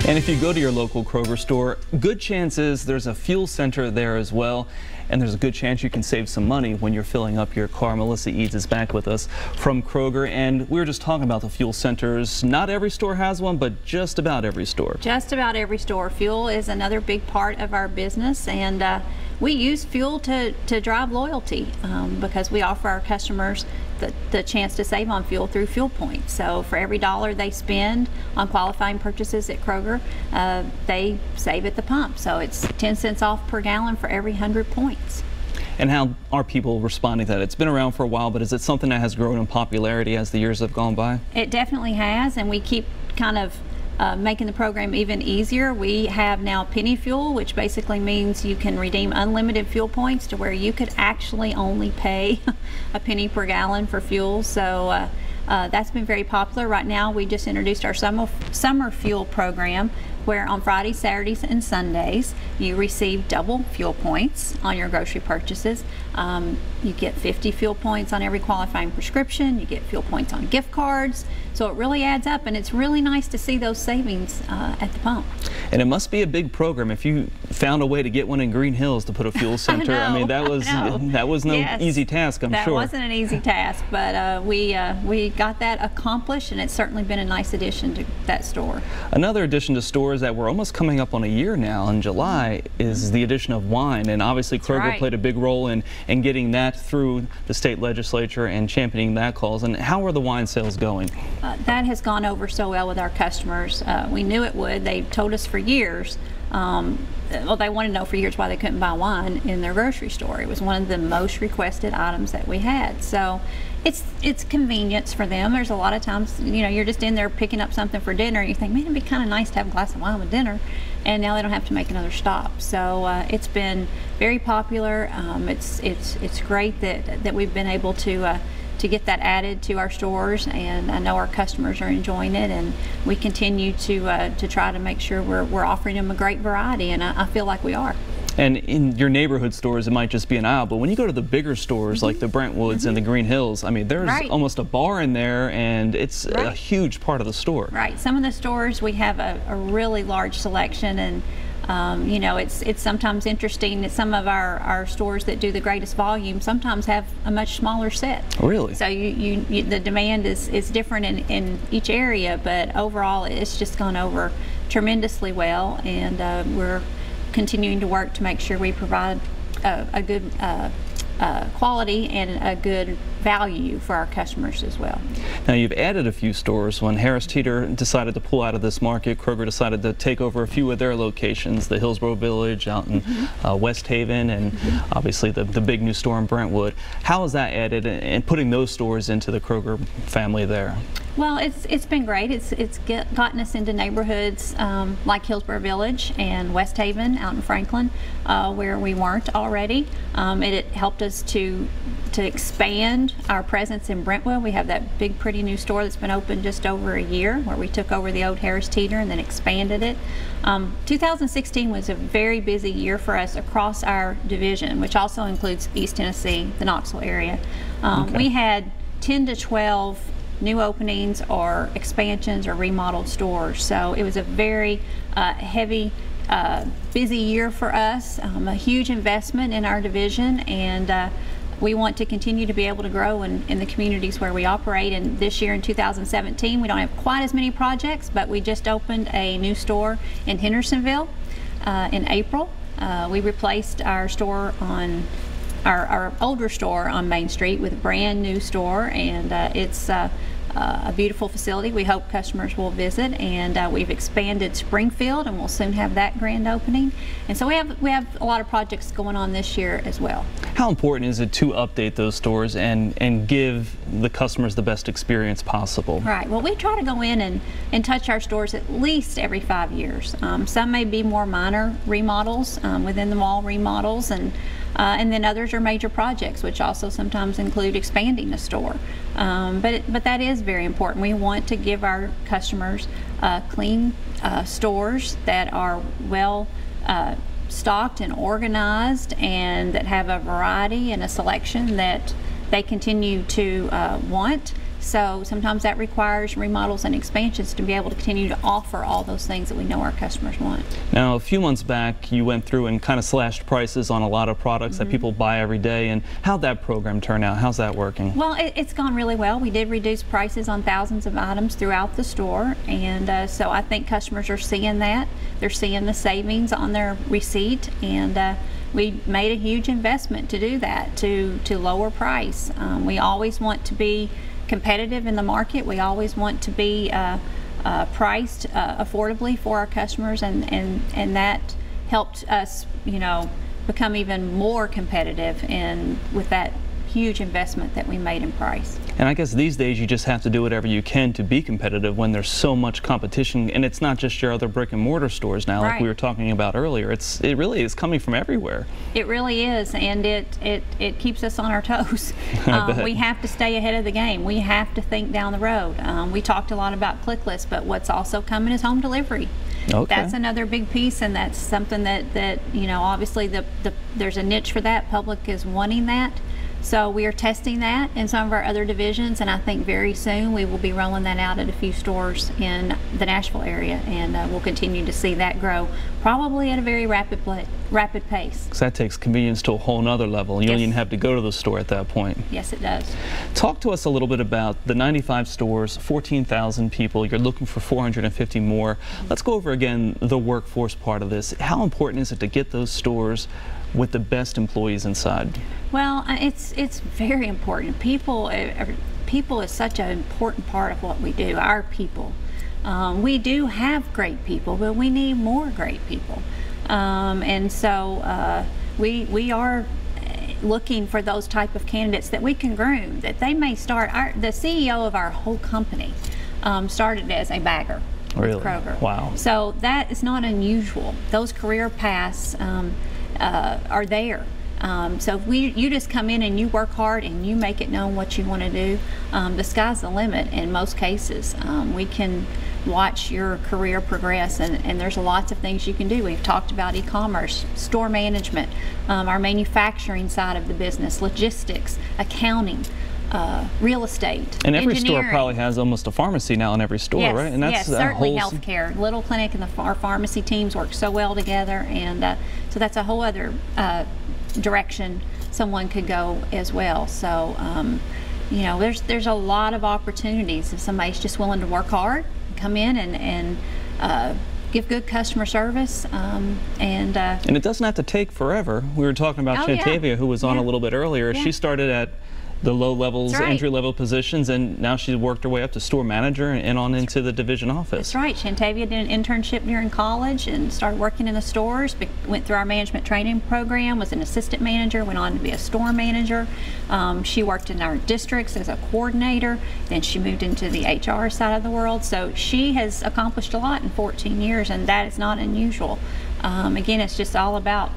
And if you go to your local Kroger store, good chance is there's a fuel center there as well. And there's a good chance you can save some money when you're filling up your car. Melissa Eads is back with us from Kroger, and we were just talking about the fuel centers. Not every store has one, but just about every store. Just about every store. Fuel is another big part of our business, and we use fuel to drive loyalty because we offer our customers the chance to save on fuel through fuel points. So for every $1 they spend on qualifying purchases at Kroger, they save at the pump. So it's 10 cents off per gallon for every 100 points. And how are people responding to that? It's been around for a while, but is it something that has grown in popularity as the years have gone by? It definitely has, and we keep kind of making the program even easier. We have now penny fuel, which basically means you can redeem unlimited fuel points to where you could actually only pay a penny per gallon for fuel. So that's been very popular. Right now we just introduced our summer fuel program, where on Fridays, Saturdays, and Sundays you receive double fuel points on your grocery purchases. You get 50 fuel points on every qualifying prescription. You get fuel points on gift cards. So it really adds up, and it's really nice to see those savings at the pump. And it must be a big program if you found a way to get one in Green Hills to put a fuel center. I mean, that was no easy task, I'm sure. That wasn't an easy task, but we got that accomplished, and it's certainly been a nice addition to that store. Another addition to stores that we're almost coming up on a year now in July is the addition of wine, and obviously Kroger played a big role in getting that through the state legislature and championing that cause. And how are the wine sales going? That has gone over so well with our customers. We knew it would. They told us for years, well, they wanted to know for years why they couldn't buy wine in their grocery store. It was one of the most requested items that we had. So it's convenience for them. There's a lot of times, you know, you're just in there picking up something for dinner and you think, man, it'd be kind of nice to have a glass of wine with dinner, and now they don't have to make another stop. So it's been very popular. It's great that we've been able to get that added to our stores, and I know our customers are enjoying it, and we continue to try to make sure we're offering them a great variety, and I feel like we are. And in your neighborhood stores, it might just be an aisle, but when you go to the bigger stores like the Brentwoods and the Green Hills, I mean, there's almost a bar in there, and it's a huge part of the store. Right. Some of the stores, we have a really large selection, and you know, it's sometimes interesting that some of our stores that do the greatest volume sometimes have a much smaller set. Really? So the demand is different in each area, but overall it's just gone over tremendously well, and we're continuing to work to make sure we provide a good quality and a good value for our customers as well. Now, you've added a few stores. When Harris Teeter decided to pull out of this market, Kroger decided to take over a few of their locations, the Hillsborough Village out in West Haven, and obviously the big new store in Brentwood. How has that added and putting those stores into the Kroger family there? Well, it's been great. It's gotten us into neighborhoods like Hillsborough Village and West Haven out in Franklin, where we weren't already. It helped us to expand our presence in Brentwood. We have that big, pretty new store that's been open just over a year, where we took over the old Harris Teeter and then expanded it. 2016 was a very busy year for us across our division, which also includes East Tennessee, the Knoxville area. We had 10 to 12 new openings or expansions or remodeled stores. So it was a very heavy, busy year for us, a huge investment in our division, and we want to continue to be able to grow in the communities where we operate. And this year in 2017, we don't have quite as many projects, but we just opened a new store in Hendersonville in April. We replaced our store on our older store on Main Street with a brand new store, and it's a beautiful facility. We hope customers will visit, and we've expanded Springfield, and we'll soon have that grand opening. And so we have a lot of projects going on this year as well. How important is it to update those stores and give the customers the best experience possible? Right. Well, we try to go in and touch our stores at least every 5 years. Some may be more minor remodels, within the mall remodels, and then others are major projects, which also sometimes include expanding a store. But that is very important. We want to give our customers clean stores that are well stocked and organized, and that have a variety and a selection that they continue to want. So sometimes that requires remodels and expansions to be able to continue to offer all those things that we know our customers want. Now, a few months back, you went through and kind of slashed prices on a lot of products that people buy every day. And how'd that program turn out? How's that working? Well, it's gone really well. We did reduce prices on thousands of items throughout the store, and so I think customers are seeing that. They're seeing the savings on their receipt, and we made a huge investment to do that, to lower price. We always want to be competitive in the market. We always want to be priced affordably for our customers, and that helped us, become even more competitive and with that huge investment that we made in price. And I guess these days you just have to do whatever you can to be competitive when there's so much competition, and it's not just your other brick and mortar stores now, like we were talking about earlier. It really is coming from everywhere. It really is, and it keeps us on our toes. We have to stay ahead of the game. We have to think down the road. We talked a lot about clickless, but what's also coming is home delivery. Okay. That's another big piece, and that's something that obviously there's a niche for that. Public is wanting that. So we are testing that in some of our other divisions, and I think very soon we will be rolling that out at a few stores in the Nashville area, and we'll continue to see that grow, probably at a very rapid pace. Because that takes convenience to a whole nother level. You don't even have to go to the store at that point. Yes, it does. Talk to us a little bit about the 95 stores, 14,000 people. You're looking for 450 more. Let's go over again the workforce part of this. How important is it to get those stores with the best employees inside? Well, it's very important. People is such an important part of what we do. Our people. We do have great people, but we need more great people, and so we are looking for those type of candidates that we can groom. That they may start. The CEO of our whole company started as a bagger. Really? With Kroger. Wow. So that is not unusual. Those career paths are there. So if you just come in and you work hard and you make it known what you want to do, the sky's the limit in most cases. We can watch your career progress, and there's lots of things you can do. We've talked about e-commerce, store management, our manufacturing side of the business, logistics, accounting, real estate, and every store probably has almost a pharmacy now in every store, right? And that's certainly healthcare. Little clinic and our pharmacy teams work so well together, and so that's a whole other direction someone could go as well. So there's a lot of opportunities if somebody's just willing to work hard, come in and give good customer service, and it doesn't have to take forever. We were talking about Shantavia, who was on a little bit earlier. She started at the low levels, entry-level positions, and now she's worked her way up to store manager and on into the division office. That's right. Shantavia did an internship during college and started working in the stores, went through our management training program, was an assistant manager, went on to be a store manager. She worked in our districts as a coordinator, then she moved into the HR side of the world. So she has accomplished a lot in 14 years, and that is not unusual. Again, it's just all about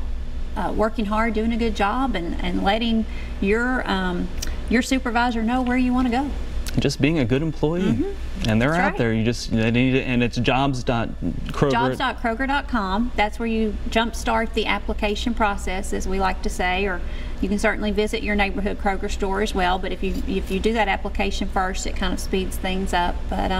working hard, doing a good job, and letting your supervisor know where you want to go. Just being a good employee, and they're out there. They need it, and it's jobs.kroger. Jobs.kroger.com. That's where you jumpstart the application process, as we like to say, or you can certainly visit your neighborhood Kroger store as well. But if you do that application first, it kind of speeds things up. But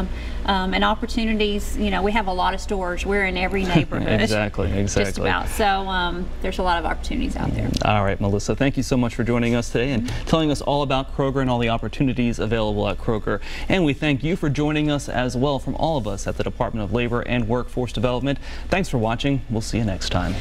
and opportunities, we have a lot of stores. We're in every neighborhood. Exactly. Just about. So there's a lot of opportunities out there. All right, Melissa. Thank you so much for joining us today and telling us all about Kroger and all the opportunities available at Kroger. And we thank you for joining us as well from all of us at the Department of Labor and Workforce Development. Thanks for watching. We'll see you next time.